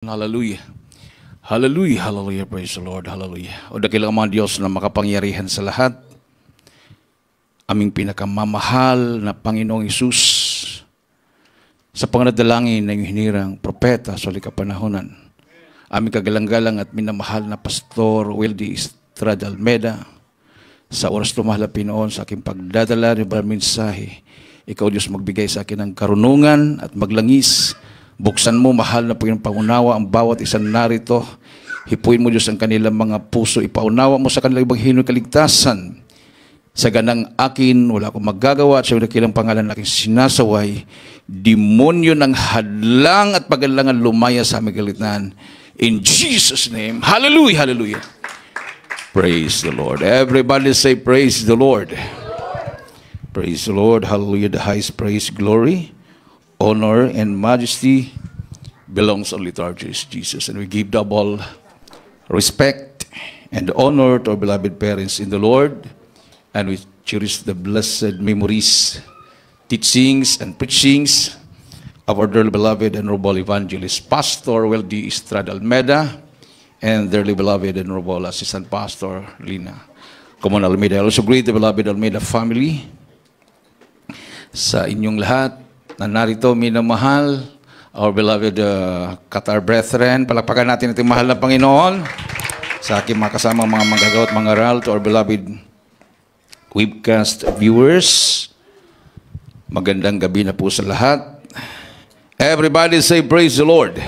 Hallelujah. Hallelujah, hallelujah, praise the Lord, hallelujah. O dakilang mga Diyos na makapangyarihan sa lahat, aming pinakamamahal na Panginoong Hesus, sa panganadalangin ng hinirang propeta sa likapanahonan, aming kagalang-galang at minamahal na Pastor Wildy Estrada Almeida, sa oras tumahalapin noon sa aking pagdadala ng mensahe, ikaw Diyos magbigay sa akin ng karunungan at maglangis. Buksan mo, mahal na Panginoong, pangunawa ang bawat isang narito. Hipuin mo, Diyos, ang kanilang mga puso. Ipaunawa mo sa kanilang ebanghelyo kaligtasan. Sa ganang akin, wala akong magagawa at sa dakilang pangalan na aking sinasaway, demonyo ng hadlang at pagalangan lumaya sa aming kalitan. In Jesus' name, hallelujah, hallelujah. Praise the Lord. Everybody say, praise the Lord. Praise the Lord, hallelujah. The highest praise, glory, honor and majesty belongs only to our Jesus. And we give double respect and honor to our beloved parents in the Lord. And we cherish the blessed memories, teachings, and preachings of our dearly beloved and noble evangelist, Pastor Wildy Estrada Almeida, and dearly beloved and noble Assistant Pastor Lina Common Almeida. I also greet the beloved Almeida family. Sa inyong lahat na narito, minamahal, our beloved Qatar brethren, palakpakan natin ating mahal na Panginoon. Sa aking mga kasamang mga manggagawa at mangaral, to our beloved webcast viewers, magandang gabi na po sa lahat. Everybody say, praise the Lord.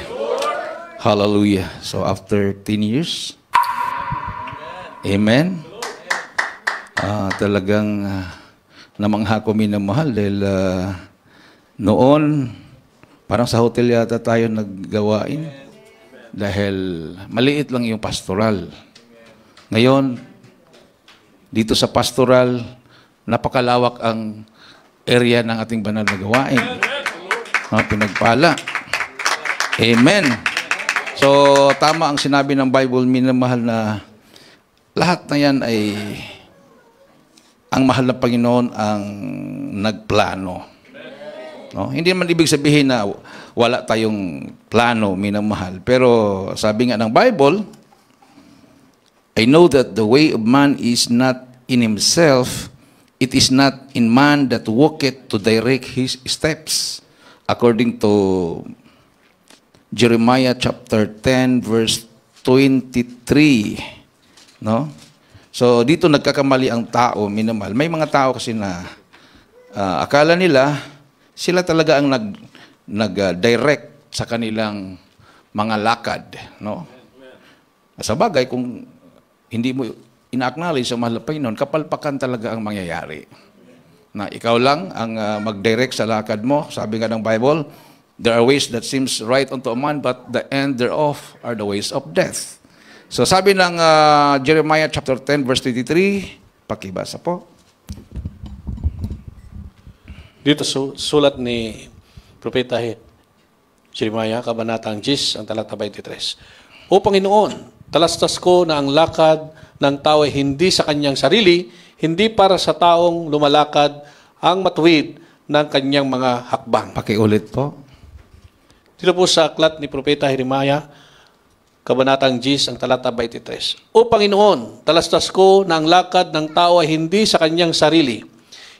Hallelujah. So after 10 years, amen. Talagang namangha ko minamahal dahil noon, parang sa hotel yata tayo naggawain dahil maliit lang yung pastoral. Ngayon, dito sa pastoral, napakalawak ang area ng ating banal na gawain. Pinagpala. Amen. So, tama ang sinabi ng Bible, minamahal, na lahat na yan ay ang mahal na Panginoon ang nagplano. No? Hindi naman ibig sabihin na wala tayong plano, minamahal. Pero sabi nga ng Bible, I know that the way of man is not in himself, it is not in man that walketh to direct his steps. According to Jeremiah chapter 10 verse 23. No? So dito nagkakamali ang tao, minamahal. May mga tao kasi na akala nila sila talaga ang nag-direct sa kanilang mga lakad, no? Sa bagay, kung hindi mo ina-acknowledge sa mahal na Panginoon, kapalpakan talaga ang mangyayari. Na ikaw lang ang mag-direct sa lakad mo. Sabi nga ng Bible, there are ways that seems right unto a man, but the end thereof are the ways of death. So sabi ng Jeremiah chapter 10 verse 23, pakibasa po. Dito sulat ni Propeta Jeremiah, Kabanatang 10, ang talata 23. O Panginoon, talastas ko na ang lakad ng tao ay hindi sa kanyang sarili, hindi para sa taong lumalakad ang matuwid ng kanyang mga hakbang. Pakiulit po. Dito po sa aklat ni Propeta Jeremiah, Kabanatang 10, ang talata 23. O Panginoon, talastas ko na ang lakad ng tao ay hindi sa kanyang sarili,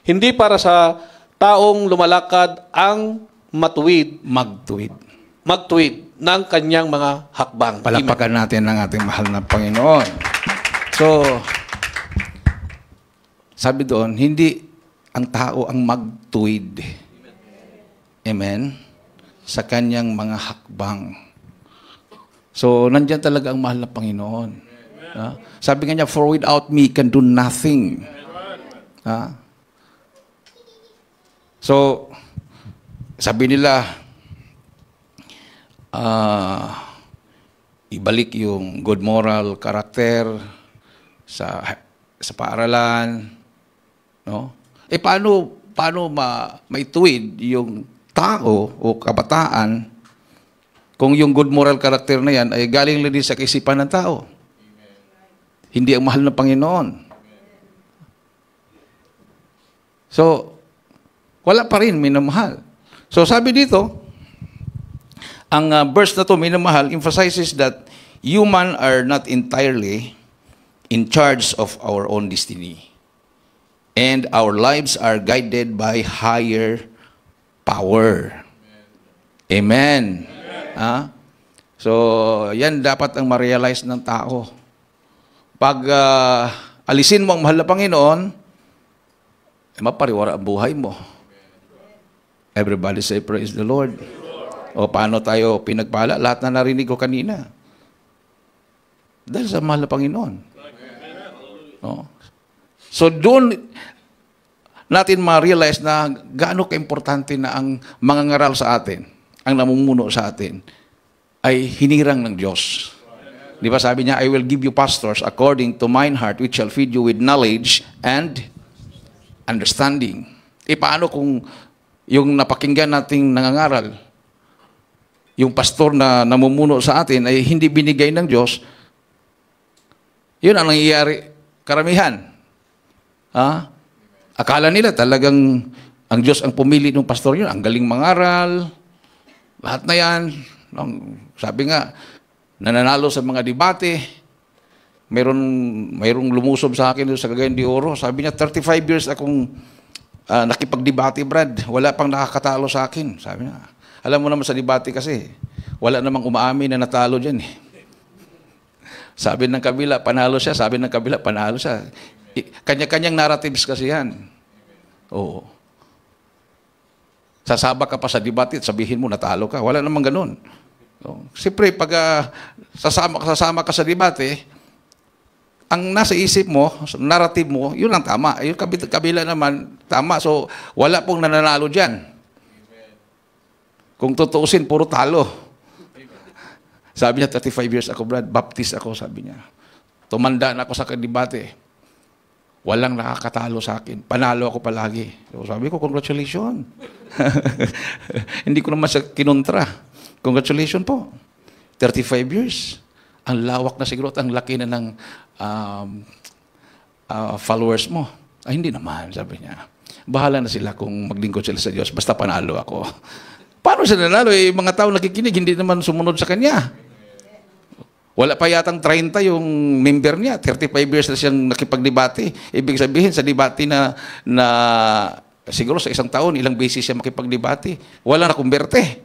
hindi para sa taong lumalakad ang magtuwid ng kanyang mga hakbang. Palakpakan natin ang ating mahal na Panginoon. So, sabi doon, hindi ang tao ang magtuwid. Amen? Sa kanyang mga hakbang. So, nandyan talaga ang mahal na Panginoon. Sabi nga niya, for without me can do nothing. So, sabi nila, ibalik yung good moral character sa paaralan, no? Paano maituwid yung tao o kabataan kung yung good moral character na yan ay galing lang din sa kaisipan ng tao? Hindi ang mahal na Panginoon. So, wala pa rin minamahal. So sabi dito, Ang verse na to, minamahal, emphasizes that human are not entirely in charge of our own destiny. And our lives are guided by higher power. Amen. Ha? So, yan dapat ang ma-realize ng tao. Pag alisin mo ang mahal na Panginoon, mapariwara ang buhay mo. Everybody say, praise the Lord. O paano tayo pinagpala? Lahat na narinig ko kanina. Dahil sa mahal na Panginoon. No? So doon natin ma-realize na gaano ka-importante na ang mangangaral sa atin, ang namumuno sa atin, ay hinirang ng Diyos. Di ba sabi niya, I will give you pastors according to mine heart, which shall feed you with knowledge and understanding. Paano kung yung napakinggan nating nangangaral, yung pastor na namumuno sa atin ay hindi binigay ng Diyos, yun ang nangyayari karamihan. Ha? Akala nila talagang ang Diyos ang pumili ng pastor yun. Ang galing mangaral, lahat na yan. Sabi nga, nananalo sa mga debate, mayroong lumusob sa akin sa Cagayan de Oro. Sabi niya, 35 years akong nakipagdebate, Brad. Wala pang nakakatalo sa akin. Sabi niya, alam mo naman sa debate kasi, wala namang umaamin na natalo dyan eh. Sabi ng kabila, panalo siya. Sabi ng kabila, panalo siya. Kanya-kanyang narratives kasi yan. Oo. Sasabak ka pa sa debate at sabihin mo, natalo ka. Wala namang ganun. Siyempre, pag sasama ka sa debate, ang nasa isip mo, narrative mo, yun ang tama. Yung kabila naman, tama. So, wala pong nananalo dyan. Kung tutuusin, puro talo. Sabi niya, 35 years ako, Brad. Baptist ako, sabi niya. Tumanda na ako sa debate. Walang nakakatalo sa akin. Panalo ako palagi. So, sabi ko, congratulations. Hindi ko naman siya kinontra. Congratulations po. 35 years. Ang lawak na siguro at ang laki na ng followers mo. Ay, hindi naman, sabi niya. Bahala na sila kung maglingkod sila sa Diyos. Basta panalo ako. Paano siya nanalo? Mga tao nakikinig, hindi naman sumunod sa kanya. Wala pa yatang 30 yung member niya. 35 years na siyang nakipagdebate. Ibig sabihin, sa debate na siguro sa isang taon, ilang beses siya makipagdebate. Wala na kumberte.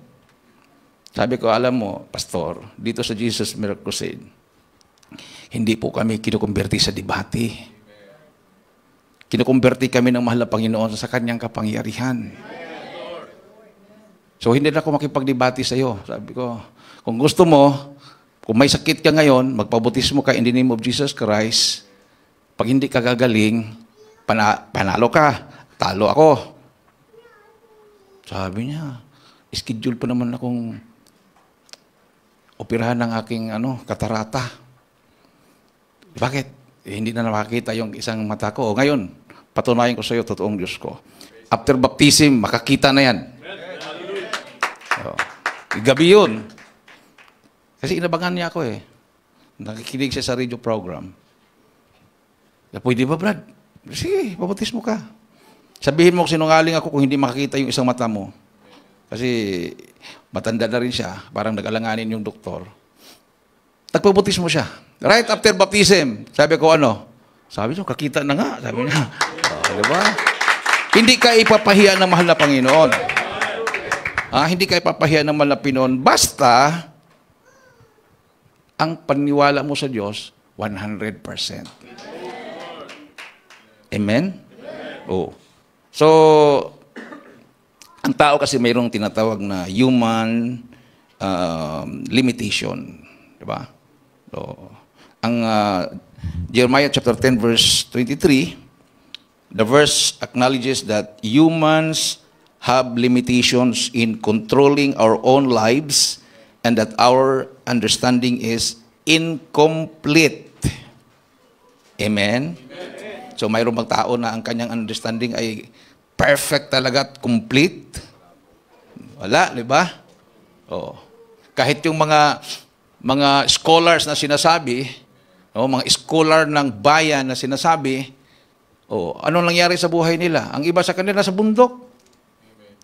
Sabi ko, alam mo, Pastor, dito sa Jesus Miracle Crusade, hindi po kami kinukumberte sa debate. Kinukumberte kami ng mahal na Panginoon sa kanyang kapangyarihan. So, hindi na ako makipagdebate sa iyo. Sabi ko, kung gusto mo, kung may sakit ka ngayon, magpabutismo ka in the name of Jesus Christ. Pag hindi ka gagaling, panalo ka, talo ako. Sabi niya, schedule pa naman akong operahan ng aking katarata. Bakit? Hindi na nakakita yung isang mata ko. O ngayon, patunayan ko sa iyo, totoong Diyos ko. After baptism, makakita na yan. Gabi yun. Kasi inabangan niya ako eh. Nakikinig siya sa radio program. Pwede ba, Brad? Sige, babautismo ka. Sabihin mo kung sinungaling ako kung hindi makakita yung isang mata mo. Kasi matanda na rin siya. Parang nag-alanganin yung doktor. Nagpabautismo siya. Right after baptism, sabi ko Sabi niya, kakita na nga. Sabi niya. Diba? Hindi ka ipapahiya ng mahal na Panginoon. Hindi ka ipapahiya ng mahal na Panginoon. Basta, ang paniwala mo sa Diyos, 100%. Amen? Oh. So, ang tao kasi mayroong tinatawag na human limitation. Diba? So, ang Jeremiah chapter 10 verse 23, the verse acknowledges that humans have limitations in controlling our own lives and that our understanding is incomplete. Amen? So mayroong bang tao na ang kanyang understanding ay perfect talaga at complete? Wala, di ba? Oh. Kahit yung mga scholars na sinasabi, mga scholar ng bayan na sinasabi, anong nangyari sa buhay nila? Ang iba sa kanila nasa bundok.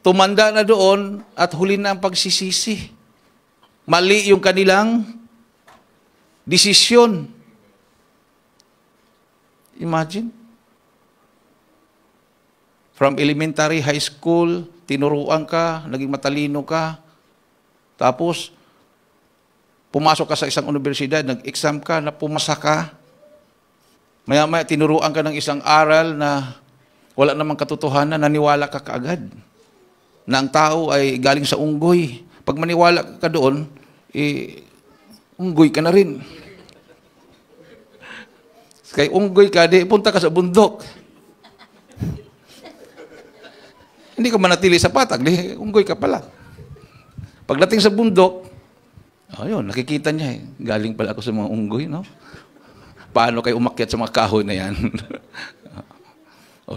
Tumanda na doon at huli na ang pagsisisi. Mali yung kanilang desisyon. Imagine. From elementary, high school, tinuruan ka, naging matalino ka, tapos, pumasok ka sa isang universidad, nag-exam ka, na pumasa ka, maya-maya tinuruan ka ng isang aral na wala namang katotohanan, naniwala ka kaagad na ang tao ay galing sa unggoy. Pag maniwala ka doon, unggoy ka na rin. Kaya unggoy ka, di punta ka sa bundok. Hindi ka manatili sa patag, di unggoy ka pala. Pagdating sa bundok, ayun, nakikita niya galing pala ako sa mga unggoy, no? Paano kayo umakyat sa mga kahoy na yan?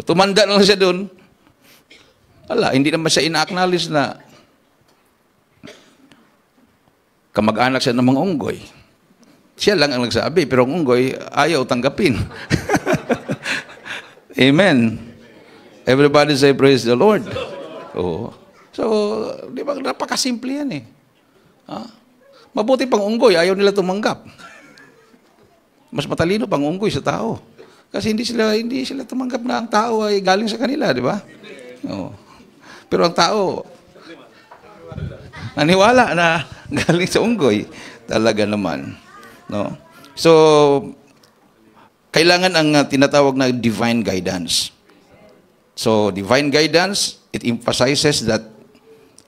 Tumanda na lang siya doon. Wala, hindi naman siya ina-acknowledge na kamag-anak siya ng mga unggoy. Siya lang ang nagsabi, pero ang unggoy ayaw tanggapin. Amen. Everybody say praise the Lord. Oo. So, di ba, napakasimple yan eh. Mabuti pang unggoy, ayaw nila tumanggap. Mas matalino pang unggoy sa tao. Kasi hindi sila tumanggap na ang tao ay galing sa kanila, di ba? Oo. Pero ang tao, naniwala na galing sa unggoy. Talaga naman. No? So, kailangan ang tinatawag na divine guidance. So, divine guidance, it emphasizes that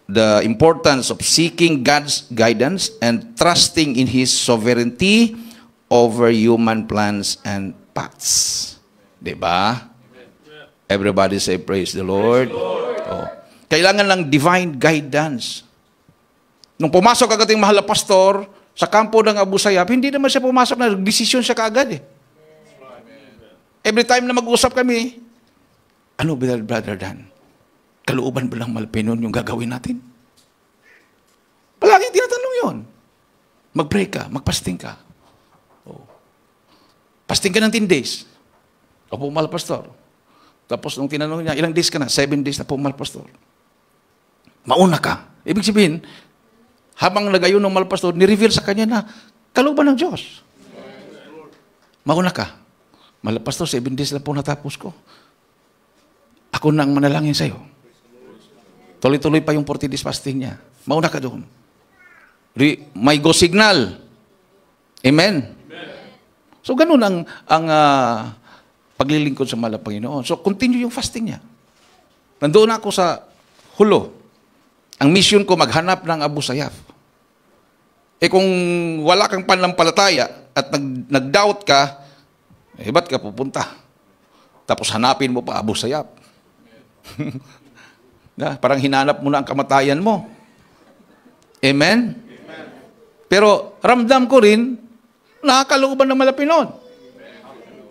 the importance of seeking God's guidance and trusting in His sovereignty over human plans and paths. Diba? Everybody say, praise the Lord. Oh. Kailangan ng divine guidance. Nung pumasok agad yung mahal na pastor sa kampo ng Abu Sayyaf, hindi naman siya pumasok na desisyon siya kaagad eh. Every time na mag-usap kami, ano, Brother Dan? Kalooban ba lang Malpinon yung gagawin natin? Palagi tinatanong yun. Mag-pray ka, magpasting ka. Oh. Pasting ka ng 10 days. Opo, mahal pastor. Tapos nung tinanong niya, ilang days ka na? 7 days na po, mahal pastor. Mauna ka. Ibig sabihin, habang nagayon ng mahal pastor, ni-reveal sa kanya na kalooban ng Diyos. Mauna ka. Mahal pastor, 7 days na po natapos ko. Ako na ang manalangin sa'yo. Tuloy-tuloy pa yung 40 days fasting niya. Mauna ka doon. May go signal. Amen? So, ganun ang paglilingkod sa mahal na Panginoon. So, continue yung fasting niya. Nandoon ako sa Hulo. Ang mission ko, maghanap ng Abu Sayyaf. Kung wala kang pananampalataya at nag-doubt ka, ba't ka pupunta? Tapos hanapin mo pa Abu Sayyaf. Parang hinanap mo na ang kamatayan mo. Amen? Pero ramdam ko rin, nakakalooban ng Malapinon.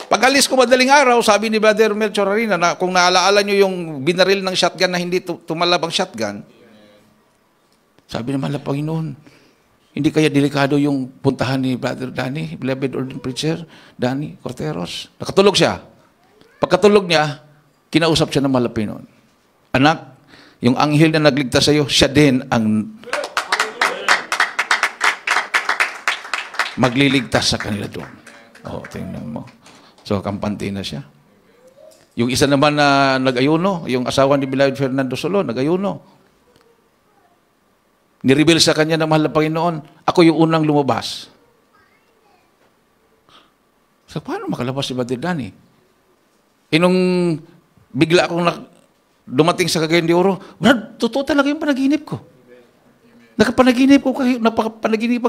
Pag-alis ko madaling araw, sabi ni Brother Melchor Arena, na kung naalaala nyo yung binaril ng shotgun na hindi tumalab ang shotgun, sabi ni Mahal na Panginoon, hindi kaya delikado yung puntahan ni Brother Danny, beloved ordained preacher, Danny Corteros. Nakatulog siya. Pagkatulog niya, kinausap siya ng Mahal na Panginoon. Anak, yung anghel na nagligtas sa iyo, siya din ang magliligtas sa kanila doon. Oh, tingnan mo. So, kampante na siya. Yung isa naman na nag-ayuno, yung asawa ni Beloved Fernando Solo, nag-ayuno. Nireveal sa kanya ng Mahal na Panginoon, ako yung unang lumabas. So, paano makalabas si Brother Danny? Nung bigla akong dumating sa Cagayan de Oro, Brad, totoo talaga yung panaginip ko. Napapanaginip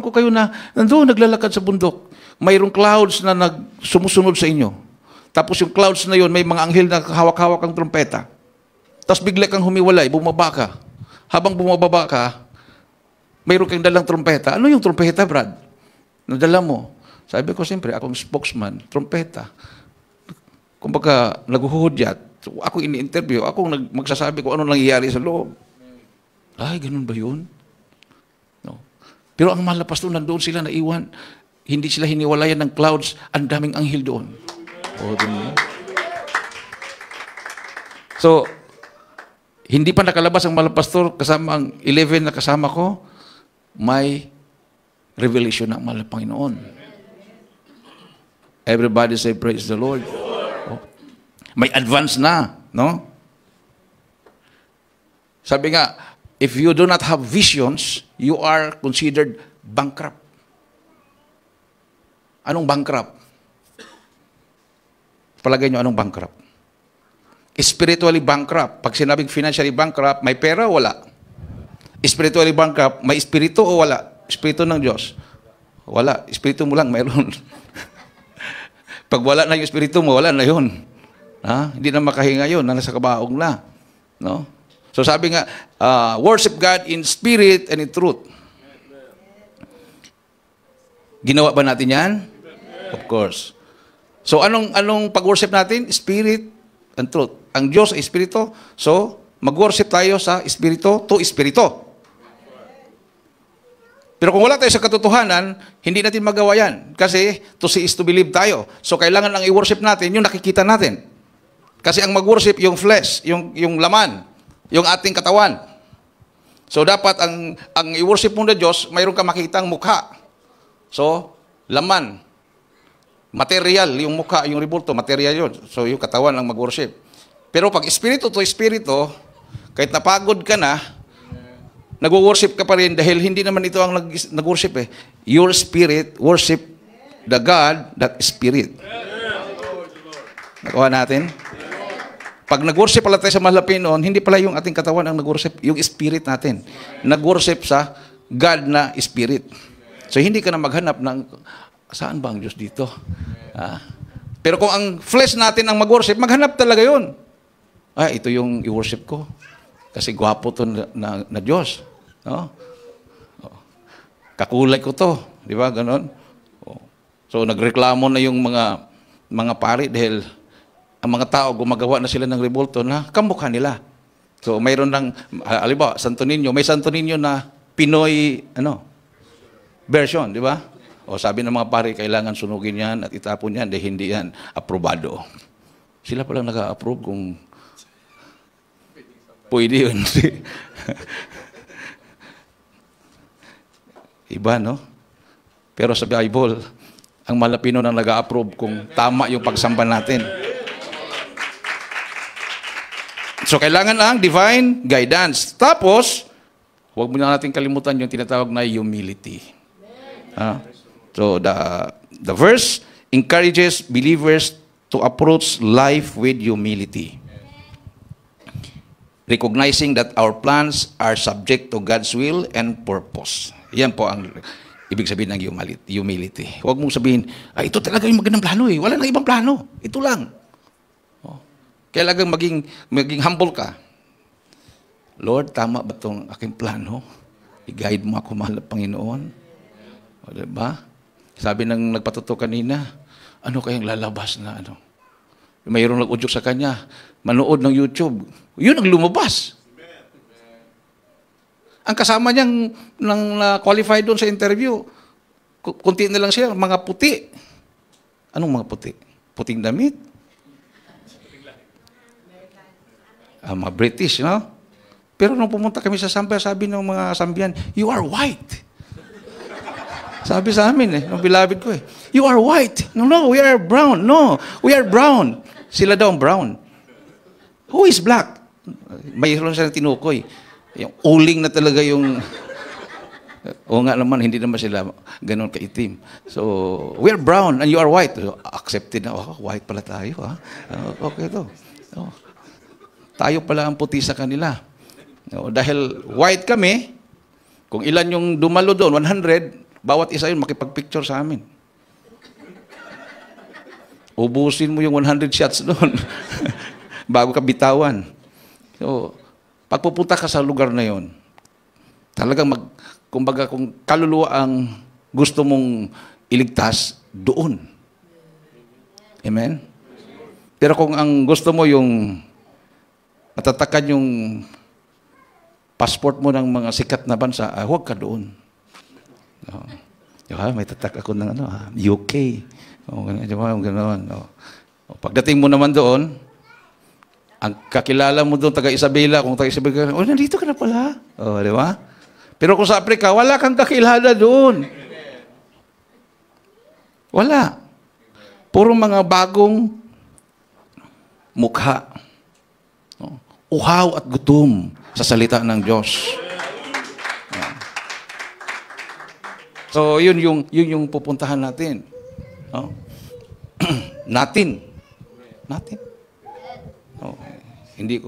ko kayo na nandoon naglalakad sa bundok. Mayroong clouds na sumusunod sa inyo. Tapos yung clouds na yun, may mga anghel na hawak-hawak ang trompeta. Tapos bigla kang humiwalay, bumaba ka. Habang bumababa ka, mayroon kang dalang trompeta. Ano yung trompeta, Brad? Nadala mo. Sabi ko, siyempre, akong spokesman, trompeta. Kumbaga, naghuhudyat. So, ako ini-interview, ako magsasabi kung ano nangyayari sa loob. Ay, ganun ba yun? No. Pero ang mahal na pastor, nandoon sila naiwan. Hindi sila hiniwalayan ng clouds. Ang daming anghel doon. O, doon. So, hindi pa nakalabas ang mahal na pastor, kasama ang 11 na kasama ko, may revelation ng mahal na Panginoon. Everybody say, praise the Lord. Oh. May advance na, no? Sabi nga, if you do not have visions, you are considered bankrupt. Anong bankrupt? Palagay nyo, anong bankrupt? Spiritually bankrupt. Pag sinabing financially bankrupt, may pera o wala? Spiritually bankrupt, may espiritu o wala? Espiritu ng Diyos. Wala. Espiritu mo lang, mayroon. Pag wala na yung espiritu mo, wala na yun. Ha? Hindi na makahinga yun, nasa kabaong na. No? So sabi nga, worship God in spirit and in truth. Ginawa ba natin yan? Of course. So anong pag-worship natin? Spirit and truth. Ang Diyos ay espiritu. So, mag-worship tayo sa espiritu to espiritu. Pero kung wala tayo sa katotohanan, hindi natin magawa yan. Kasi to see is to believe tayo. So, kailangan lang i-worship natin yung nakikita natin. Kasi ang mag-worship yung flesh, yung laman, yung ating katawan. So, dapat ang i-worship mo na Diyos, mayroon ka makitang mukha. So, laman. Material, yung mukha, yung ribulto, material yun. So, yung katawan ang mag-worship. Pero pag espiritu to espiritu, kahit napagod ka na, nag-worship ka pa rin dahil hindi naman ito ang nag-worship eh. Your spirit worship the God that is spirit. Nakuha natin? Pag nag-worship pala tayo sa mahal na Panginoon, hindi pala yung ating katawan ang nag-worship, yung spirit natin. Nag-worship sa God na spirit. So hindi ka na maghanap ng, saan ba ang Diyos dito? Pero kung ang flesh natin ang mag-worship, maghanap talaga yun. Ito yung i-worship ko. Kasi gwapo to na Diyos. No? Kakulay ko to. Di ba? Ganon. So, nagreklamo na yung mga pari dahil ang mga tao gumagawa na sila ng rebulto na kamukha nila. So, mayroon ng, halimbawa, Santo Niño. May Santo Niño na Pinoy, version. Di ba? O sabi ng mga pari, kailangan sunugin yan at itapon yan dahil hindi yan aprobado. Sila palang nag-a-approve kung pwede yun. Iba, no? Pero sa Bible, ang Malapino nang nag-a-approve kung tama yung pagsamba natin. So, kailangan lang divine guidance. Tapos, huwag mo na natin kalimutan yung tinatawag na humility. So, the verse encourages believers to approach life with humility. Recognizing that our plans are subject to God's will and purpose. Yan po ang ibig sabihin ng humility. Huwag mong sabihin, ito talaga yung magandang plano eh. Wala nang ibang plano. Ito lang. Kailangan maging humble ka. Lord, tama ba itong aking plano? I-guide mo ako, mahal na Panginoon. O, diba? Sabi ng nagpatuto kanina, ano kayang lalabas na ano? Mayroong nag-udyok sa kanya, manood ng YouTube. Yun ang lumabas. Ang kasama niyang na-qualify doon sa interview, kunti na lang siya, mga puti. Anong mga puti? Puting damit? Mga British, no? Pero nung pumunta kami sa Sambia, sabi ng mga Sambian, you are white. Sabi sa amin nung beloved ko you are white. No, we are brown. No, we are brown. Sila daw ang brown. Who is black? Mayroon silang tinukoy. Yung uling na talaga yung... O nga naman, hindi naman sila ganun kaitim. So, we are brown and you are white. So, accepted na, white pala tayo. Okay to. Tayo pala ang puti sa kanila. Dahil white kami, kung ilan yung dumalo doon, 100, bawat isa yun makipag-picture sa amin. Ubusin mo yung 100 shots doon bago ka bitawan. So, pagpupunta ka sa lugar na yon, talagang kumbaga kung kaluluwa ang gusto mong iligtas, doon. Amen? Pero kung ang gusto mo yung matatakan yung passport mo ng mga sikat na bansa, huwag ka doon. May tatak ako ng UK. Gano'n. Pagdating mo naman doon, ang kakilala mo doon, taga Isabela, kung taga Isabela, nandito ka na pala. Di ba? Pero kung sa Africa, wala kang kakilala doon. Wala. Puro mga bagong mukha. No? Uhaw at gutom sa salita ng Diyos. So, yun yung pupuntahan natin. No? Natin. Oh, hindi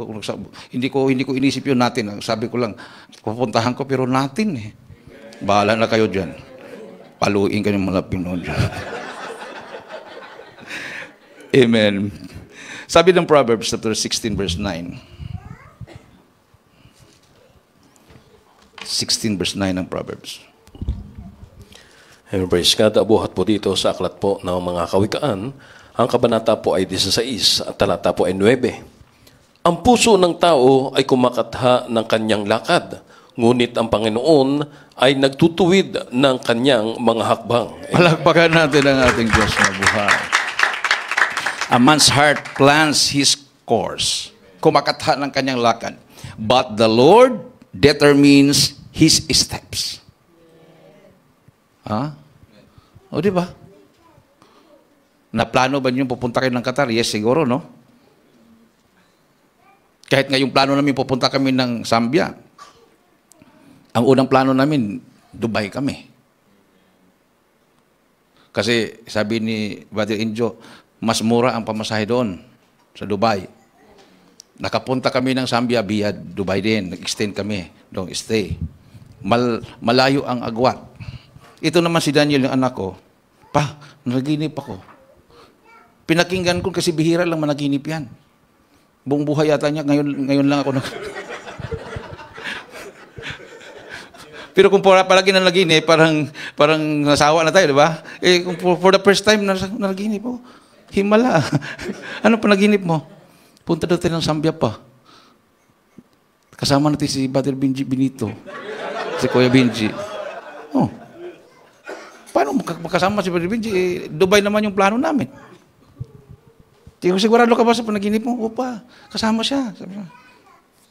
ko inisip yun natin. Sabi ko lang, pupuntahan ko pero natin eh. Bahala na kayo diyan. Paluin kayo mga Pinoy. Amen. Sabi ng Proverbs chapter 16 verse 9. 16 verse 9 ng Proverbs. Amen, praise God. Abuhat po dito sa aklat po ng mga kawikaan. Ang kabanata po ay 16 at talata po ay 9. Ang puso ng tao ay kumakatha ng kanyang lakad, ngunit ang Panginoon ay nagtutuwid ng kanyang mga hakbang. Palakpakan natin ang ating Diyos na buhay. A man's heart plans his course. Kumakatha ng kanyang lakad. But the Lord determines his steps. Ha? O, di ba? Naplano ba niyo pupunta kayo ng Qatar? Yes, siguro, no? Kahit ngayong plano namin pupunta kami ng Zambia. Ang unang plano namin, Dubai kami. Kasi sabi ni Brother Injo, mas mura ang pamasahe doon sa Dubai. Nakapunta kami ng Zambia via Dubai din. Nag-extend kami. Don't stay. Malayo ang agwat. Ito naman si Daniel, yung anak ko. Pa, nanaginip ako. Pinakinggan ko kasi bihira lang managinip yan. Buong buhay yata niya, ngayon lang ako Pero kung palagi nanaginip, parang nasawa na tayo, di ba? Eh, kung for the first time nanaginip, oh, himala. Ano panaginip mo? Punta daw tayo ng Zambia pa. Kasama natin si Brother Benji Benito. Si Kuya Benji. Oh. Paano makasama si Brother Benji? Dubai naman yung plano namin. Sigurado ka ba sa panaginip mo? Opa, kasama siya.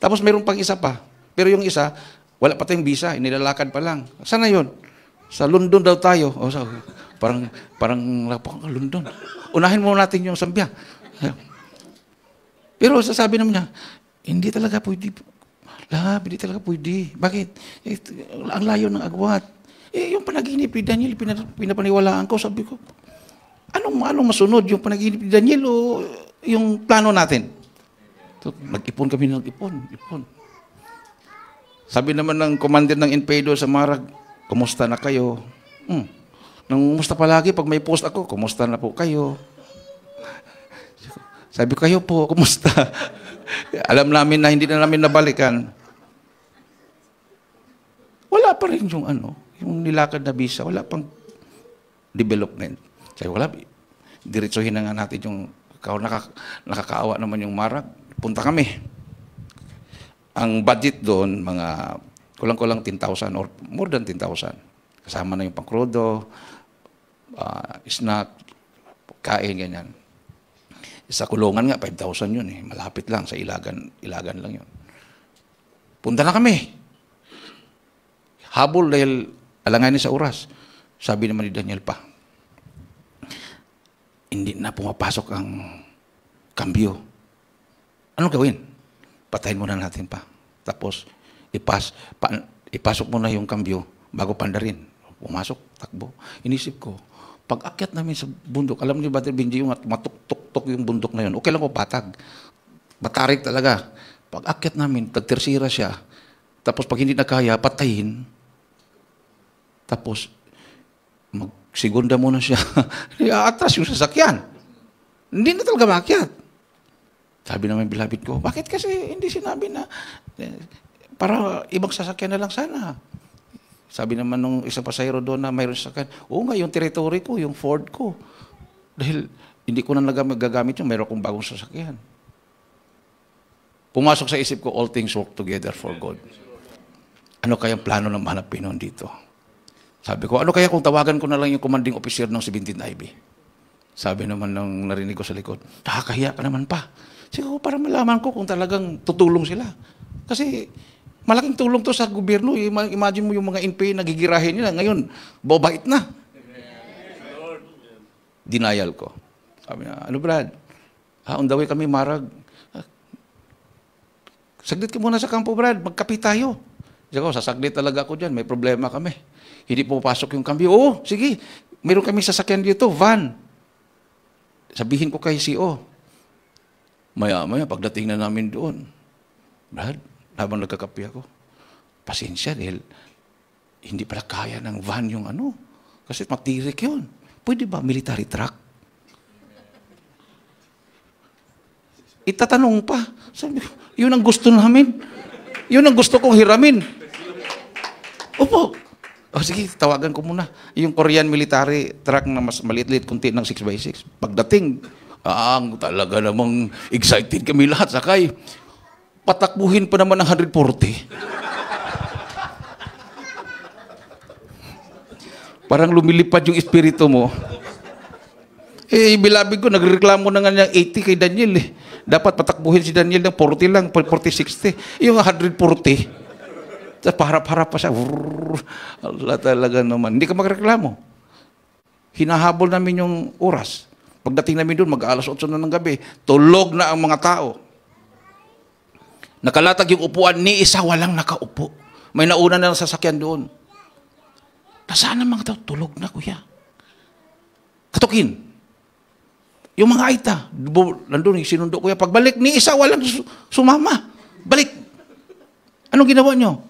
Tapos mayroon pang isa pa. Pero yung isa, wala pa tayong visa, inilalakad pa lang. Sana yun? Sa London daw tayo. O, parang London. Unahin muna natin yung Zambia. Pero sasabi naman niya, hindi talaga pwede. Hindi talaga pwede. Bakit? Ang layo ng agwat. Yung panaginip ni Daniel, pinapaniwalaan ko, sabi ko, anong masunod? Yung panaginip ni Daniel o yung plano natin? So, nag-ipon kami ng ipon. Sabi naman ng commander ng Inpedo sa Marag, kumusta na kayo? Nangumusta palagi pag may post ako, kumusta na po kayo? Sabi ko, kayo po, kumusta? Alam namin na hindi na namin nabalikan. Wala pa rin yung nilakad na visa, wala pang development. Sabi, wala, diretsuhin na nga natin yung nakakaawa naman yung Marag. Punta kami. Ang budget doon, mga kulang-kulang 10,000 or more than 10,000. Kasama na yung pangkrudo, snack, kain, ganyan. Sa kulungan nga, 5,000 yun eh. Malapit lang, sa Ilagan lang yun. Punta na kami. Habol dahil alanganin sa oras. Sabi naman ni Daniel pa, hindi na pumapasok ang kambyo. Anong gawin? Patayin muna natin pa. Tapos, ipasok muna yung kambyo bago pandarin. Pumasok, takbo. Inisip ko, pag akyat namin sa bundok, alam niyo ba, Benji, yung matuk-tuk yung bundok na yun, okay lang ko patag. Matarik talaga. Pag akyat namin, tagtersira siya. Tapos pag hindi na kaya, patayin. Tapos, magsigunda muna siya. Atras yung sasakyan. Hindi na talaga makyat. Sabi naman bilabid ko, bakit kasi hindi sinabi na para ibang sasakyan na lang sana? Sabi naman nung isang pasahero doon na mayroon sasakyan, oo nga, yung territory ko, yung Ford ko. Dahil hindi ko na gagamit yung mayroon kong bagong sasakyan. Pumasok sa isip ko, all things work together for good. Ano kayang plano ng Manap Pinoon dito? Sabi ko, ano kaya kung tawagan ko na lang yung commanding officer ng 17th IB? Sabi naman nung narinig ko sa likod, nakakahiya ka naman pa. Siguro para malaman ko kung talagang tutulong sila. Kasi malaking tulong to sa gobyerno. Imagine mo yung mga NPA nagigirahin nila. Ngayon, bobait na. Denial ko. Sabi niya, ano Brad? On the way kami, Marag. Saglit ka muna sa kampo, Brad. Magkape tayo. Sabi ko, sasaglit talaga ako dyan. May problema kami. Hindi pupasok yung kambyo. Oo, sige. Meron kami sasakyan dito, van. Sabihin ko kay CO. Maya-maya, pagdating na namin doon, Brad, habang nagkakape ako, pasensya dahil hindi pala kaya ng van yung ano. Kasi matirik yun. Pwede ba military truck? Itatanong pa. Sabi ko, yun ang gusto namin. Yun ang gusto kong hiramin. Opo. O sige, tawagan ko muna. Yung Korean military truck na mas maliit-liit kunti ng 6x6. Pagdating, talaga namang excited kami lahat. Sakay, patakbuhin pa naman ng 140. Parang lumilipad yung espiritu mo. Bilabig ko, nagreklamo na nga niya 80 kay Daniel eh. Dapat patakbuhin si Daniel ng 40 lang, 40-60. Yung 140, harap-harap pa siya. Allah talaga naman. Hindi ka magreklamo. Hinahabol namin yung oras. Pagdating namin doon, mag-alas 8 na ng gabi, tulog na ang mga tao. Nakalatag yung upuan, ni isa walang nakaupo. May nauna na ng sasakyan doon. Nasaan ang mga tao? Tulog na, kuya. Katukin. Yung mga aita, nandun, sinundo kuya. Pagbalik, ni isa walang sumama. Balik. Anong ginawa nyo?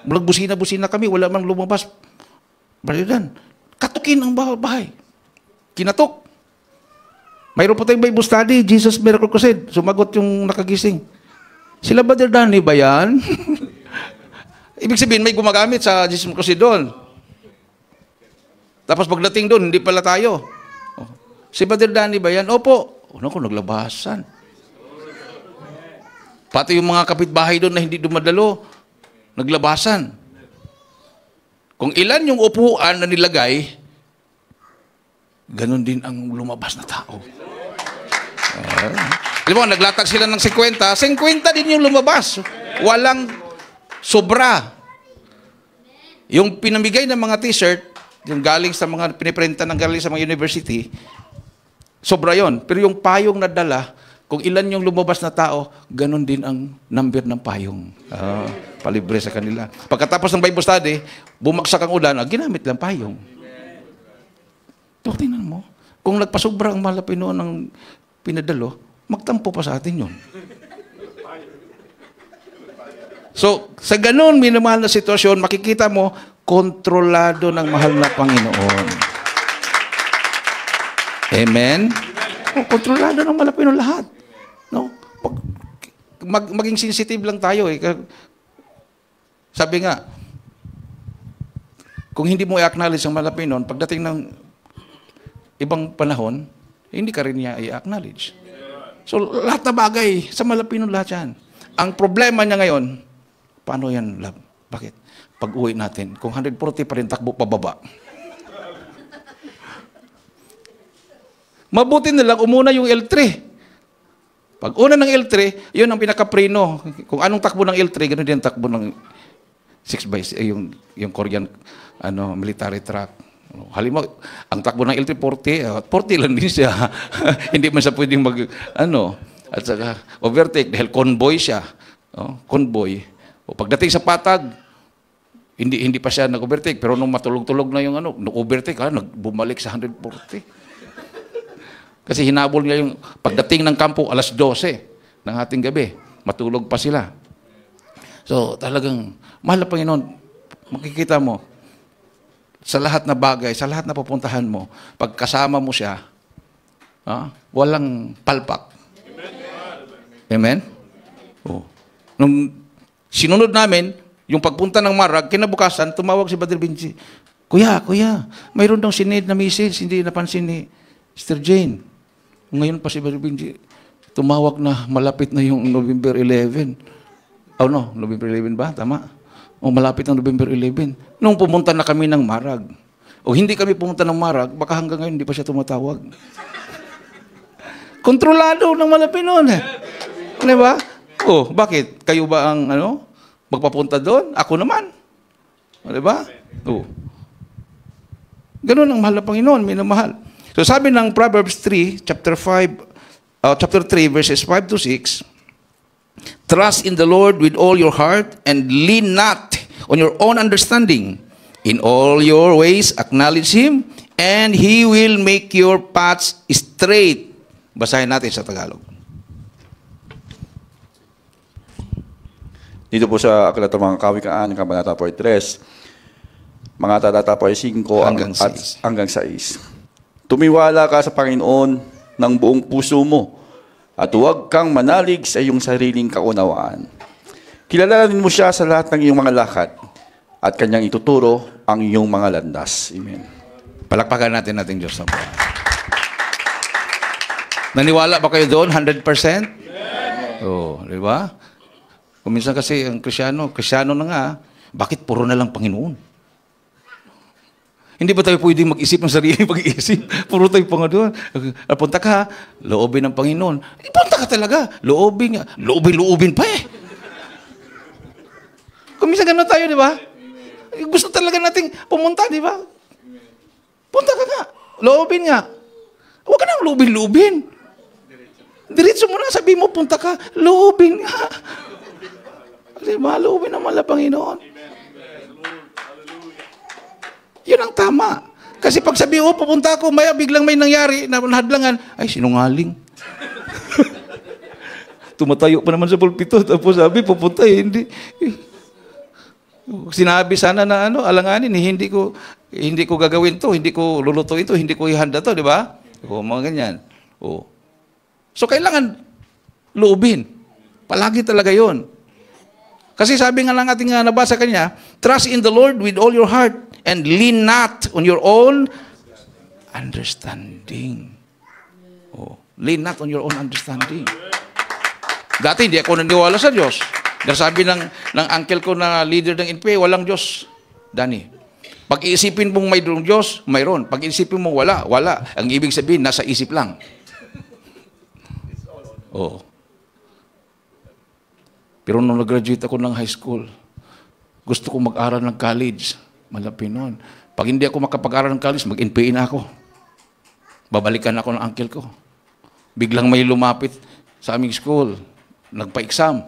Nagbusina-busina kami, wala mang lumabas. Balikan. Katukin ang bahay. Kinatok. Mayroon po tayong Bible study, Jesus Miracle Crusade. Sumagot yung nakagising. Sila Brother Danny ba yan? Ibig sabihin, may gumagamit sa Jesus Miracle Crusade doon. Tapos pagdating doon, hindi pala tayo. Si Brother Danny ba yan? Opo. Naglabasan. Pati yung mga kapitbahay doon na hindi dumadalo, naglabasan. Kung ilan yung upuan na nilagay, ganun din ang lumabas na tao. Alam mo, naglatag sila ng 50, 50 din yung lumabas. Walang sobra. Yung pinamigay ng mga t-shirt, yung galing sa mga piniprinta ng galing sa mga university, sobra yon. Pero yung payong na dala, kung ilan yung lumabas na tao, ganun din ang number ng payong. Palibre sa kanila. Pagkatapos ng Bible study, bumagsak ang ulan, ginamit lang payong. Tingnan mo, kung nagpasobra ang Malapino ng pinadalo, magtampo pa sa atin yun. So, sa ganun, minamahal na sitwasyon, makikita mo, kontrolado ng mahal na Panginoon. Amen? Kontrolado ng Malapino lahat. No? Maging sensitive lang tayo. Sabi nga, kung hindi mo i-acknowledge ang Malapinon, pagdating ng ibang panahon, hindi ka rin niya i-acknowledge. So, lahat na bagay, sa Malapinon lahat yan. Ang problema niya ngayon, paano yan, love? Bakit? Pag-uwi natin, kung 140 pa rin, takbo pababa. Mabuti na lang, umuna yung L3. Pag una ng L3, yun ang pinaka-preno. Kung anong takbo ng L3, ganoon din ang takbo ng 6x, yung Korean military truck. Halimbawa, ang takbo ng L3, 40 lang din siya. Hindi man siya pwedeng at saka overtake, dahil convoy siya. Convoy. O pagdating sa patag, hindi pa siya nag-overtake, pero nung matulog-tulog na yung nag-overtake, bumalik sa 140. Kasi hinabol niya yung pagdating ng kampo, alas 12 ng ating gabi. Matulog pa sila. So, talagang, mahal na Panginoon, makikita mo, sa lahat na bagay, sa lahat na pupuntahan mo, pag kasama mo siya, walang palpak. Amen? Oh. Nung sinunod namin, yung pagpunta ng Marag, kinabukasan, tumawag si Brother Benji. Kuya, mayroon daw sinid na message, hindi napansin ni Sister Jane. Ngayon pa si Brother Benji, tumawag na malapit na yung November 11. November 11 ba? Tama? Malapit ng November 11. Nung pumunta na kami ng Marag, o hindi kami pumunta ng Marag, baka hanggang ngayon hindi pa siya tumatawag. Kontrolado ng Malapinon eh. Ano ba? Bakit? Kayo ba ang magpapunta doon? Ako naman. Ano ba? Ganun ang mahal na Panginoon, minamahal. So sabi ng Proverbs 3, chapter 3, verses 5 to 6, trust in the Lord with all your heart and lean not on your own understanding. In all your ways, acknowledge Him, and He will make your paths straight. Basahin natin sa Tagalog. Dito po sa Aklat ng mga Kawikaan, Kabanata 3, mga talata 5 hanggang 6. Tumiwala ka sa Panginoon ng buong puso mo at huwag kang manalig sa iyong sariling kaunawaan. Kilalanin mo siya sa lahat ng iyong mga lakad at kanyang ituturo ang iyong mga landas. Amen. Palakpakan natin ating Diyos. Naniwala ba kayo doon? 100%? Oo, di ba? Kung minsan kasi ang Krisyano na nga, bakit puro na lang Panginoon? Hindi ba tayo pwedeng mag-isip ng sariling pag-iisip? Puro tayo Panginoon. Punta ka, loobin ng Panginoon. Punta ka talaga, loobin nga. Loobin pa eh. Kung minsan gano'n tayo, di ba? Gusto talaga nating pumunta, di ba? Punta ka nga, loobin nga. Huwag ka nang loobin. Diretso mo na, sabi mo, punta ka, loobin nga. Kasi mahalubin naman la Panginoon. Yun ang tama. Kasi pag sabi, pupunta ako, maya biglang may nangyari na hadlangan, ay, sinungaling. Tumatayo pa naman sa pulpito, tapos sabi, pupunta, hindi. Sinabi sana na alanganin, hindi ko gagawin to, hindi ko lulutuin to, hindi ko ihanda to, di ba? O, mga ganyan. O. So, kailangan loobin. Palagi talaga yon. Kasi sabi nga lang ating nabasa kanya, trust in the Lord with all your heart and lean not on your own understanding. Oh, lean not on your own understanding. Dati hindi ako naniwala sa Diyos. Dahil sabi ng uncle ko na leader ng NPA, walang Diyos. Dani, pag iisipin mong may Diyos, mayroon. Pag iisipin mong wala. Ang ibig sabihin, nasa isip lang. Oh. Pero nung nag-graduate ako ng high school, gusto ko mag-aral ng college. Malapit noon. Pag hindi ako makapag-aral ng college, mag-NPA na ako. Babalikan ako ng uncle ko. Biglang may lumapit sa aming school. Nagpa-exam.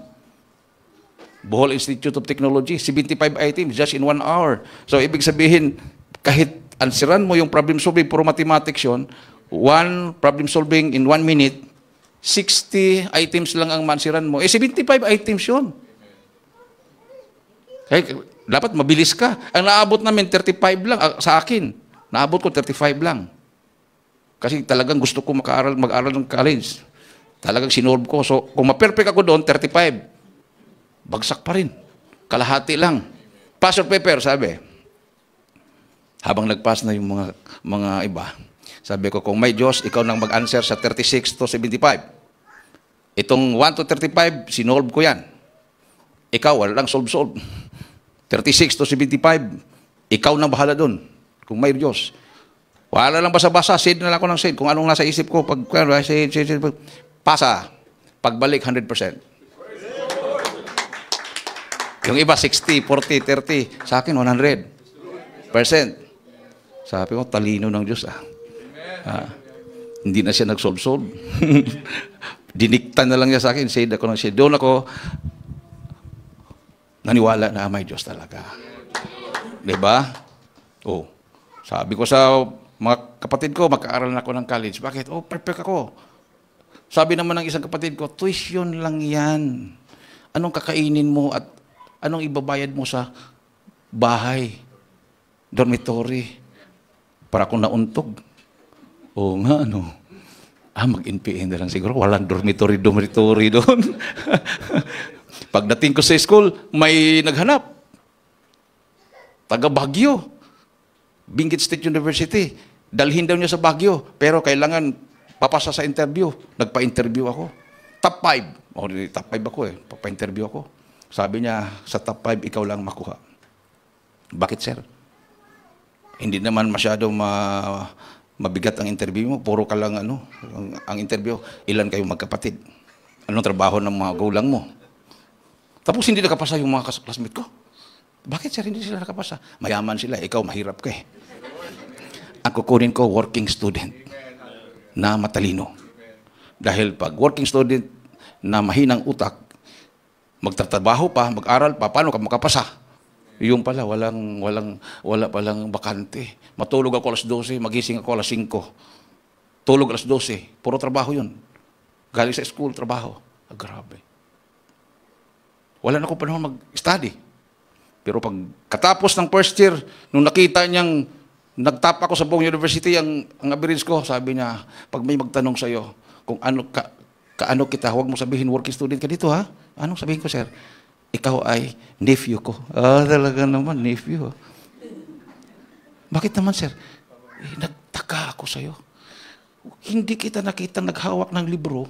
Bohol Institute of Technology, 75 items just in 1 hour. So, ibig sabihin, kahit ansiran mo yung problem solving, puro mathematics yun, one problem solving in 1 minute, 60 items lang ang mansiran mo. 75 items yun. Kaya, dapat mabilis ka. Ang naabot namin, 35 lang. Sa akin, naabot ko 35 lang. Kasi talagang gusto ko mag-aral ng college. Talagang sinolve ko. So, kung ma-perfect ako doon, 35. Bagsak pa rin. Kalahati lang. Pass or paper, sabi. Habang nag-pass na yung mga iba, sabi ko, kung may Diyos, ikaw nang mag-answer sa 36 to 75. Itong 1 to 35, sinolve ko yan. Ikaw, wala lang solve. 36 to 75, ikaw nang bahala doon. Kung may Diyos. Wala lang basa-basa, said na lang ako ng said. Kung anong nasa isip ko, pasa. Pagbalik, 100%. Yung iba, 60, 40, 30. Sa akin, 100%. Sabi ko, talino ng Diyos. Hindi na siya nag-solve. Diniktan na lang niya sa akin. Said ako ng said. Doon ako, naniwala na may Diyos talaga. Diba? Oh. Sabi ko sa mga kapatid ko, mag-aaral na ako ng college. Bakit? Oh, perfect ako. Sabi naman ng isang kapatid ko, tuition lang yan. Anong kakainin mo at anong ibabayad mo sa bahay, dormitory, para kung nauntog? Oo nga, mag-NPA na lang siguro. Walang dormitory doon. Pagdating ko sa school, may naghanap. Taga Baguio. Benguet State University. Dalhin daw niya sa Baguio. Pero kailangan papasa sa interview. Nagpa-interview ako. Top 5. Top 5 ako eh. Papa-interview ako. Sabi niya, sa top 5, ikaw lang makuha. Bakit, sir? Hindi naman masyado mabigat ang interview mo. Puro ka lang, ang interview, ilan kayong magkapatid? Anong trabaho ng mga gulang mo? Tapos hindi nakapasa yung mga classmate ko. Bakit, sir, hindi sila nakapasa? Mayaman sila, ikaw mahirap ka eh. ang kukunin ko working student na matalino. Dahil pag working student na mahinang utak, magtatrabaho pa, mag-aral pa, paano ka makapasa? Yung pala, wala palang bakante. Matulog ako alas 12, magising ako alas 5. Tulog alas 12, puro trabaho yun. Galing sa school, trabaho. Grabe. Wala na akong panahon mag-study. Pero pag katapos ng first year, nung nakita niyang nagtap ako sa buong university, ang average ko, sabi niya, pag may magtanong sa'yo, kung ano kita, huwag mo sabihin working student ka dito, ha? Anong sabihin ko, sir? Ikaw ay nephew ko. Talaga naman, nephew. Bakit naman, sir? Nagtaka ako sa'yo. Hindi kita nakitang naghawak ng libro,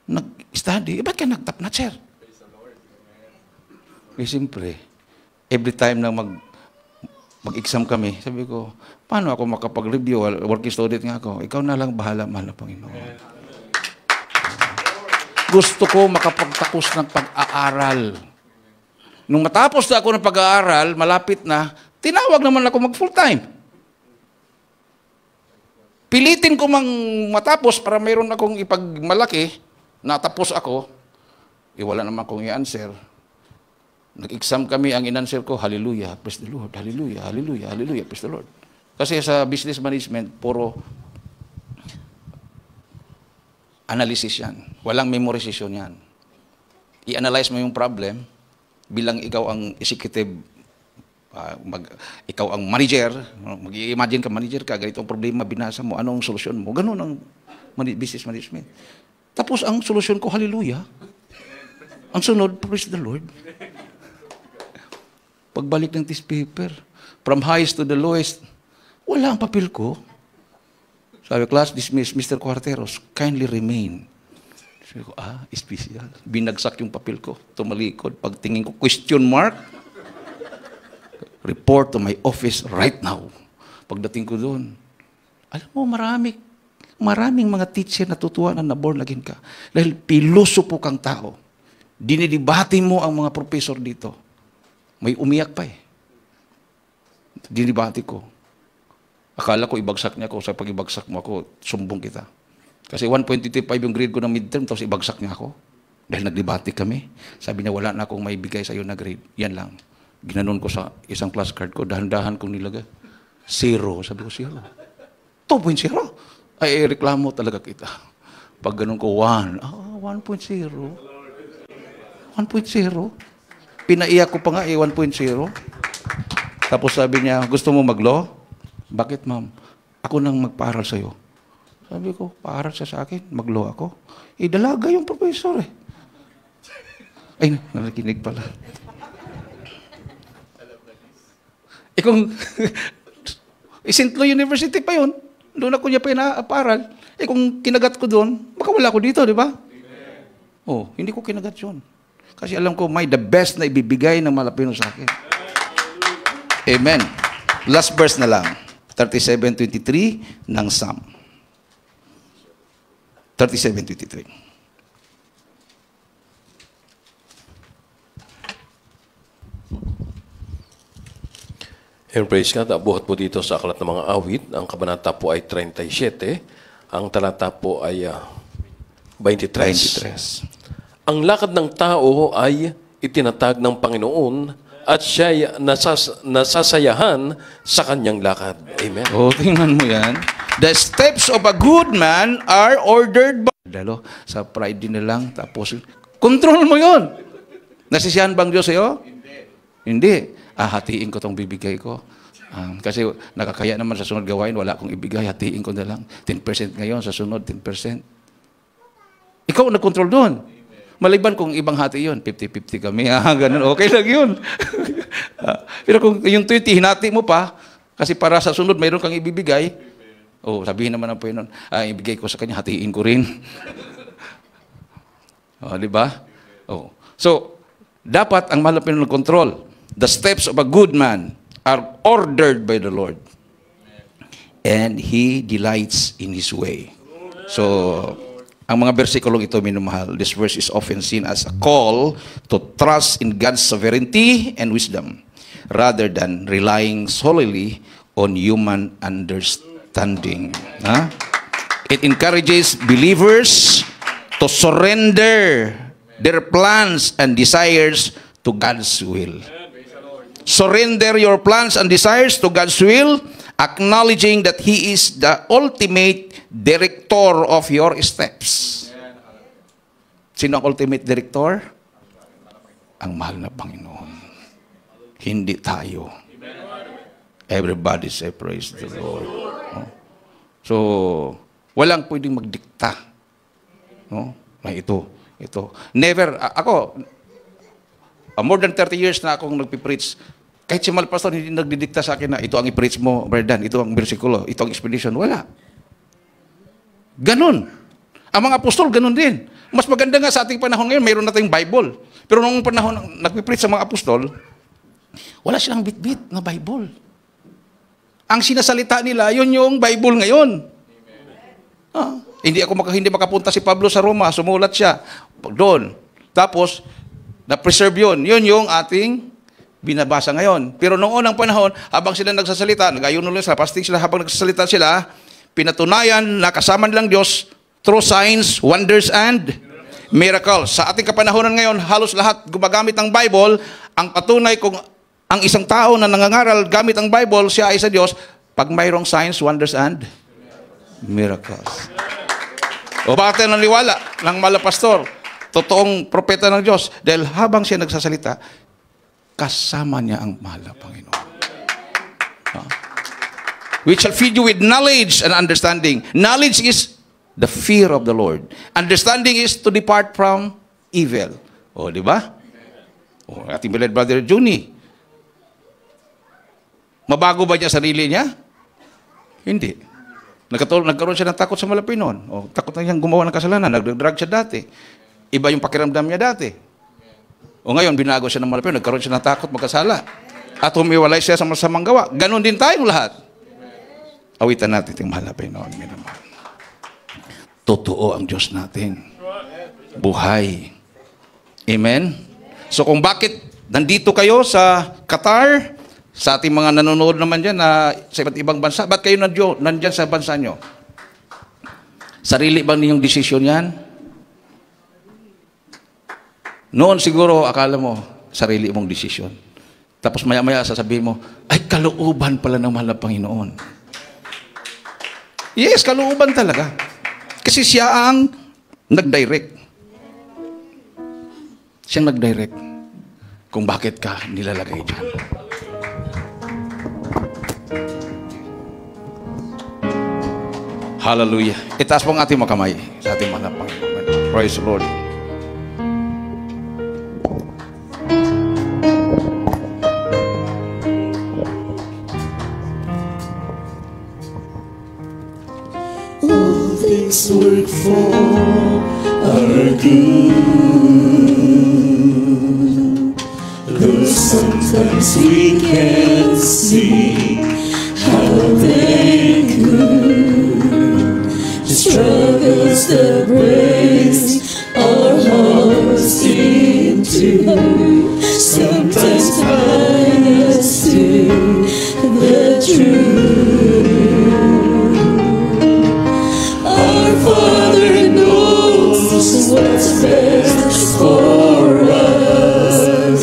nag-study. Ba't ka nagtap na, sir? Siyempre, every time na mag-exam kami, sabi ko, paano ako makapag-review? Working student nga ako. Ikaw na lang bahala, mahal na Panginoon. Gusto ko makapagtapos ng pag-aaral. Nung matapos na ako ng pag-aaral, malapit na, tinawag naman ako mag-full-time. Pilitin ko mang matapos para mayroon akong ipagmalaki, natapos ako, wala naman akong i-answer. Nag-exam kami, ang in-answer ko, hallelujah, praise the Lord, hallelujah, hallelujah, hallelujah, praise the Lord. Kasi sa business management, puro analysis yan. Walang memorization yan. I-analyze mo yung problem, bilang ikaw ang executive, ikaw ang manager, mag-imagine ka, manager ka, ganito ang problema, binasa mo, anong solusyon mo? Ganun ang business management. Tapos ang solusyon ko, hallelujah. Ang sunod, praise the Lord. Pagbalik ng test paper, from highest to the lowest, wala ang papel ko. Sabi, class dismissed, Mr. Cuarteros, kindly remain. Sabi ko, special. Binagsak yung papel ko, tumalikod. Pagtingin ko, question mark, report to my office right now. Pagdating ko doon, alam mo, maraming mga teacher natutuwa na born again ka. Dahil pilosopo kang tao. Dinidibati mo ang mga professor dito. May umiyak pa eh. Dinidibati ko. Akala ko ibagsak niya ako. Sa pag-ibagsak mo ako, sumbong kita. Kasi 1.25 yung grade ko ng midterm, tapos ibagsak niya ako. Dahil nagdebate kami. Sabi niya, wala na akong may bigay sa iyo na grade. Yan lang. Ginanon ko sa isang class card ko, dahan-dahan kong nilagay. 0. Sabi ko, 0. 2.0. Ay, reklamo talaga kita. Pag ganun ko, 1. 1.0. 1.0. Pinaiyak ko pa nga 1.0. Tapos sabi niya, gusto mo mag-law? Bakit, ma'am? Ako nang magpaaral sa'yo. Sabi ko, paaral siya sa akin, mag-law ako. Dalaga yung professor eh. Ay, nakikinig pala. Kung St. Louis University pa yun, doon ako niya pa inaaparal. Kung kinagat ko doon, baka wala ko dito, di ba? Hindi ko kinagat yun. Kasi alam ko, may the best na ibibigay ng Malapino sa akin. Amen. Last verse na lang. 37:23 ng Psalm. 37:23. And praise God, buhat po dito sa Aklat ng Mga Awit. Ang kabanata po ay 37. Ang talata po ay 23. Ang lakad ng tao ay itinatag ng Panginoon at siya nasasayahan sa kanyang lakad. Amen. Tingnan mo yan. The steps of a good man are ordered by... Sa pride din na lang, tapos, control mo yun. Nasisiyahan bang Diyos sa'yo? Hindi. Hatiin ko tong bibigay ko. Kasi nakakaya naman sa sunod gawain, wala akong ibigay, hatiin ko na lang. 10% ngayon, sa sunod, 10%. Ikaw nag-control doon. Maliban kung ibang hati yun, 50-50 kami, ganun, okay lang yun. Pero kung yung 20, hinati mo pa, kasi para sa sunod, mayroon kang ibibigay, sabihin naman ng Panginoon, ibigay ko sa kanya, hatiin ko rin. Di ba? So, dapat ang mahal na Panginoon control. The steps of a good man are ordered by the Lord. And He delights in His way. So, ang mga bersikulong ito, minumahal, this verse is often seen as a call to trust in God's sovereignty and wisdom rather than relying solely on human understanding. understanding. It encourages believers to surrender their plans and desires to God's will. Surrender your plans and desires to God's will, acknowledging that He is the ultimate director of your steps. Sino ang ultimate director? Ang mahal na Panginoon. Hindi tayo. Everybody say, praise the Lord. So, walang pwedeng magdikta. No? Ito. Never, ako, more than 30 years na akong nagpipreach. Kahit si Mal Pastor, hindi nagdidikta sa akin na ito ang i-preach mo, Berdan, ito ang bersikulo, ito ang expedition. Wala. Ganon. Ang mga apostol, ganon din. Mas maganda nga sa ating panahon ngayon, mayroon nating Bible. Pero nung panahon, nagpipreach sa mga apostol, wala silang bit-bit na Bible. Ang sinasalita nila, yun yung Bible ngayon. Hindi makapunta si Pablo sa Roma, sumulat siya doon. Tapos, na-preserve yun. Yun yung ating binabasa ngayon. Pero noong unang panahon, habang sila nagsasalita, nag-ayuno sila, fasting sila, habang nagsasalita sila, pinatunayan na kasama nilang Diyos through signs, wonders, and miracles. Sa ating kapanahonan ngayon, halos lahat gumagamit ng Bible. Ang patunay kung ang isang tao na nangangaral gamit ang Bible, siya ay sa Diyos, pag mayroong signs, wonders, and miracles. O bakit naniwala ng malapastor? Totoong propeta ng Diyos. Dahil habang siya nagsasalita, kasama niya ang mahal na Panginoon. Which shall feed you with knowledge and understanding. Knowledge is the fear of the Lord. Understanding is to depart from evil. O, di ba? O, ating beloved brother Juni. Mabago ba niya sarili niya? Hindi. Nagkaroon siya ng takot sa malapi noon. O, takot na siyang gumawa ng kasalanan. Nag-drug siya dati. Iba yung pakiramdam niya dati. O ngayon, binago siya ng malapi. Nagkaroon siya ng takot magkasala. At humiwalay siya sa masamang gawa. Ganon din tayong lahat. Awitan natin yung mahal na Panginoon. Totoo ang Diyos natin. Buhay. Amen? So kung bakit nandito kayo sa Qatar, sa ating mga nanonood naman dyan na sa iba't ibang bansa, ba't kayo nandyan sa bansa nyo? Sarili ba ninyong desisyon yan? Noon siguro, akala mo, sarili mong desisyon. Tapos maya-maya sasabihin mo, ay kalooban pala ng mahal na Panginoon. Yes, kalooban talaga. Kasi siya ang nag-direct. Siyang nag-direct kung bakit ka nilalagay dyan. Hallelujah. Itaas po ang ating mga kamay sa ating mga Panginoon. Praise the Lord. All things work for our good, though sometimes we can't see how they could. Struggles that breaks our hearts into sometimes bind us to the truth. Our Father knows what's best for us.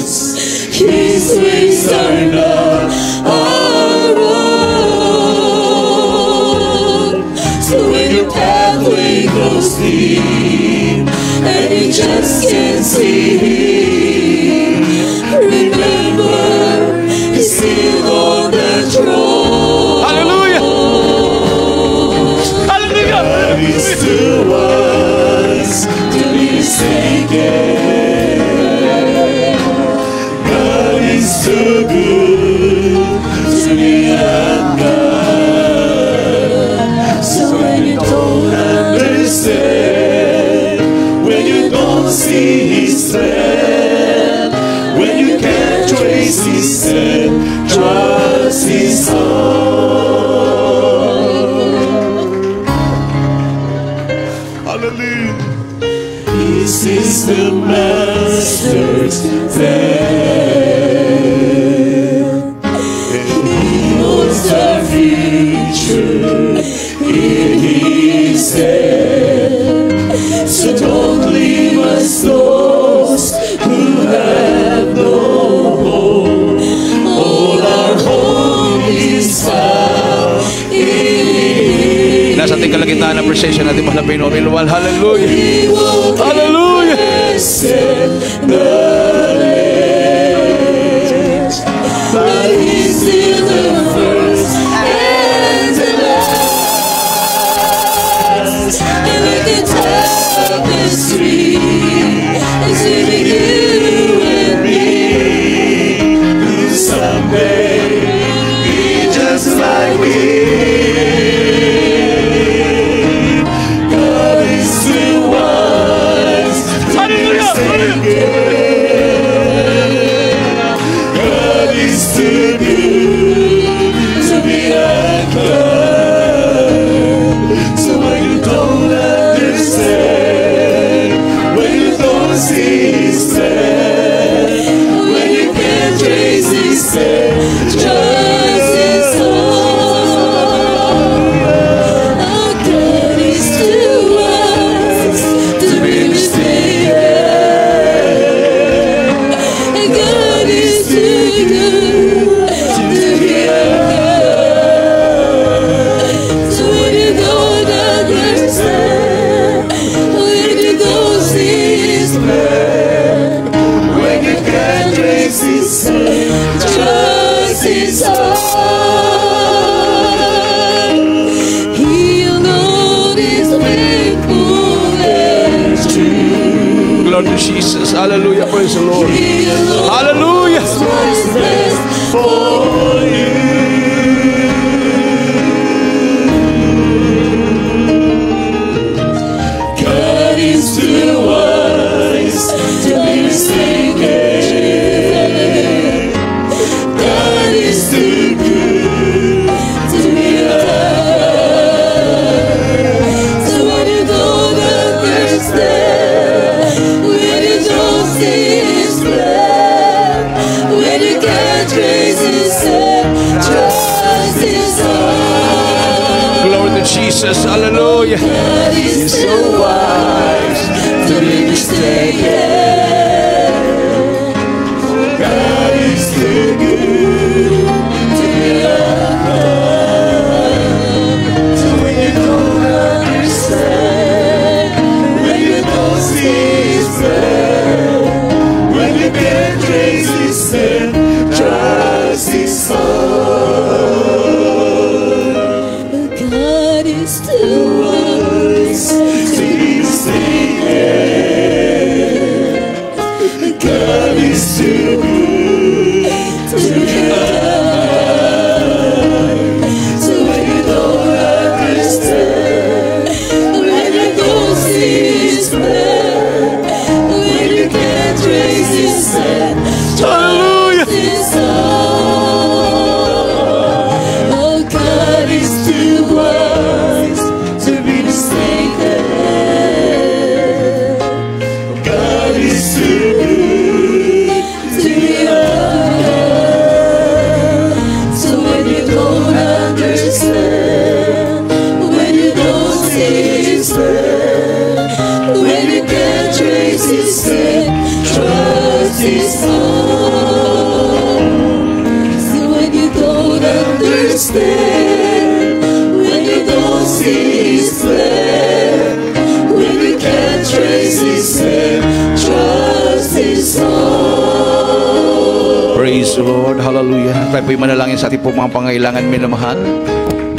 His ways are not our own. So when your pathway goes deep and you just can't see, remember He's still on the throne. Hallelujah! Hallelujah! God is too wise to be mistaken. God is too good to be undone. So when you don't understand, when you don't see His plan, when you can't trace His step, trust His heart. Hallelujah. This is the Master's plan. He knows our future. Nasa ating kalagitnaan ng appreciation natin, mahal na Panginoon. Minuwal, hallelujah. Hallelujah. But he's still the first and the last. And we can tell this tree is leaving you and me. Who someday be just like we. God is too wise to be mistaken. Too good to be undone. So when you don't understand, when you don't see His plan, when you can't trace His step, trust His song. Oh, God is too wise to be mistaken. And God is too good. Trust His heart. He alone is faithful and true. Glory to Jesus. Hallelujah. Praise the Lord. He alone Hallelujah. knows what's best for you. God is too wise to be mistaken. Too good to be loved. So when you don't understand, when you don't see His plan, when you can't trace His step, trust His heart. Glory to Jesus. Hallelujah. God is too wise to be mistaken. God is too good. When you can't trace His step, trust His heart. God is too wise to be mistaken. God is too good to be loved. So when you don't understand, when you don't see His plan, when you can't trace His step, Hallelujah. His heart. Oh, God is too wise to be mistaken. God is too good to be loved. So when you don't understand, when you don't see His plan, when you can't trace His step, trust His heart. So when you don't understand, when you don't see His plan, when you can't trace His step, trust His heart. Praise the Lord. Hallelujah. Tayo po'y manalangin sa ating pong mga pangailangan, minamahal.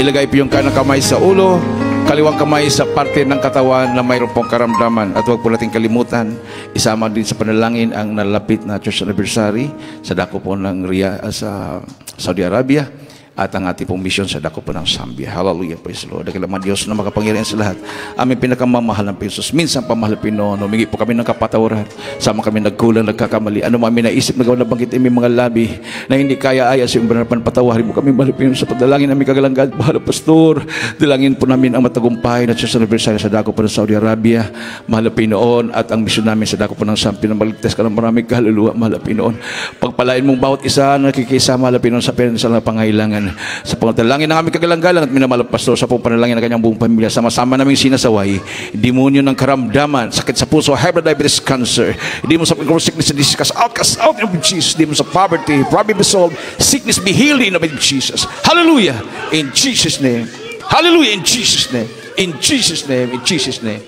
Ilagay po yung kanang kamay sa ulo, kaliwang kamay sa parte ng katawan na mayroon pong karamdaman. At huwag po natin kalimutan, isama din sa panalangin ang nalapit na church anniversary sa dako po ng sa Saudi Arabia at ang ating pong mission sa dako po ng Zambia. Hallelujah, praise the Lord. Dakilang Diyos na makapangyarihan sa lahat. Aming pinakamamahal ng Jesus. Minsan pamahal Pinoon, humingi po kami ng kapatawaran. Sama kami nagkulang, nagkakamali. Ano mami naisip, nagawa na bangkit may mga labi na hindi kaya ayas yung banapan, patawarin mo kami, mahal Pinoon, sa padalangin namin kagalanggan. Mahal Pastor, dalangin po namin ang matagumpay na church anniversary sa dako po ng Saudi Arabia. Mahal Pinoon, at ang mission namin sa dako po ng Zambia na maligtas ka ng maraming kaluluwa, mahal Pinoon. Pagpalain mong bawat isa na nakikisama, mahal Pinoon, sa pangailangan kapangyarihan. Sa pangatalangin ng aming kagalang-galang at minamahal pastor sa pong panalangin ng kanyang buong pamilya, sama-sama naming sinasaway, demonyo ng karamdaman, sakit sa puso, high blood diabetes, cancer, demon sa sickness and disease, cast out in the name of Jesus, demon sa poverty, problem be solved, sickness be healed in the name of Jesus. Hallelujah! In Jesus' name. Hallelujah! In Jesus' name. In Jesus' name. In Jesus' name.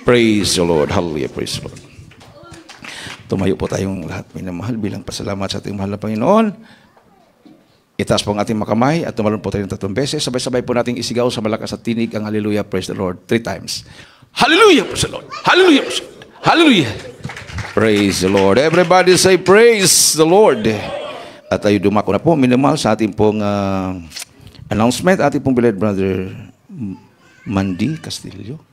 Praise the Lord. Hallelujah. Praise the Lord. Tumayo po tayong lahat, minamahal, bilang pasalamat sa ating mahal na Panginoon. Itaas po ang ating makamay at tumalon po tayo ng 3 beses. Sabay-sabay po nating isigaw sa malakas at tinig ang Hallelujah, praise the Lord 3 times. Hallelujah, praise the Lord. Hallelujah, praise the Lord. Hallelujah. Praise the Lord. Everybody say praise the Lord. At tayo dumako na po, minamahal, sa ating pong announcement. Ating pong beloved brother Mandy Castillo.